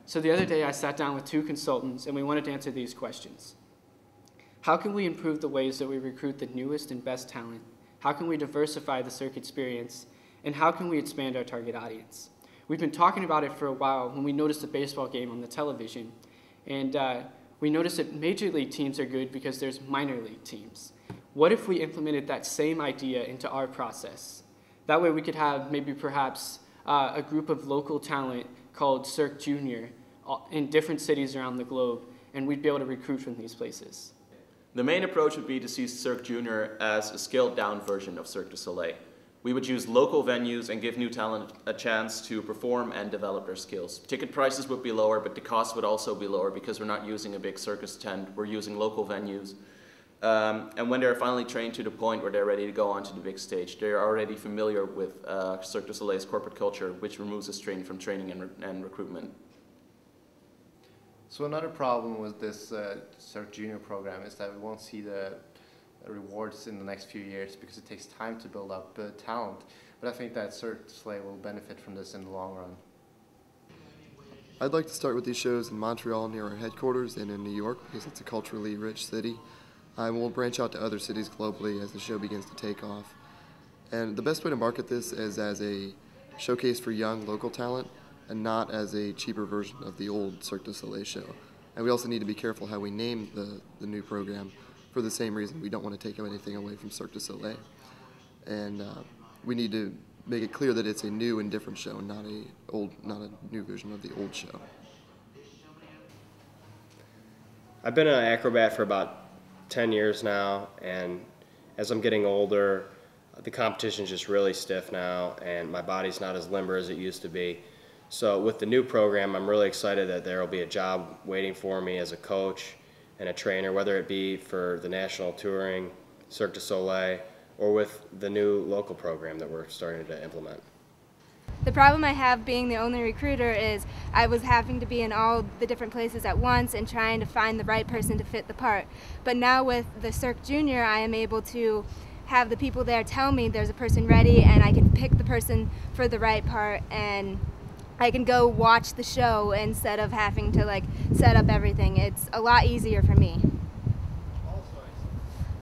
So the other day I sat down with 2 consultants and we wanted to answer these questions. How can we improve the ways that we recruit the newest and best talent? How can we diversify the Cirque experience? And how can we expand our target audience? We've been talking about it for a while when we noticed a baseball game on the television. And we noticed that major league teams are good because there's minor league teams. What if we implemented that same idea into our process? That way we could have maybe perhaps a group of local talent called Cirque Junior in different cities around the globe, and we'd be able to recruit from these places. The main approach would be to see Cirque Junior as a scaled-down version of Cirque du Soleil. We would use local venues and give new talent a chance to perform and develop their skills. Ticket prices would be lower, but the cost would also be lower because we're not using a big circus tent, we're using local venues. And when they're finally trained to the point where they're ready to go onto the big stage, they're already familiar with Cirque du Soleil's corporate culture, which removes a strain from training and recruitment. So another problem with this Cirque Junior program is that we won't see the rewards in the next few years because it takes time to build up talent. But I think that Cirque du Soleil will benefit from this in the long run. I'd like to start with these shows in Montreal near our headquarters and in New York because it's a culturally rich city. We'll branch out to other cities globally as the show begins to take off. And the best way to market this is as a showcase for young local talent and not as a cheaper version of the old Cirque du Soleil show. And we also need to be careful how we name the new program for the same reason. We don't want to take anything away from Cirque du Soleil. And we need to make it clear that it's a new and different show, not a new version of the old show. I've been an acrobat for about 10 years now, and as I'm getting older, the competition's just really stiff now, and my body's not as limber as it used to be. So with the new program, I'm really excited that there will be a job waiting for me as a coach and a trainer, whether it be for the national touring, Cirque du Soleil, or with the new local program that we're starting to implement. The problem I have being the only recruiter is I was having to be in all the different places at once and trying to find the right person to fit the part. But now with the Cirque Junior, I am able to have the people there tell me there's a person ready, and I can pick the person for the right part, and I can go watch the show instead of having to set up everything. It's a lot easier for me.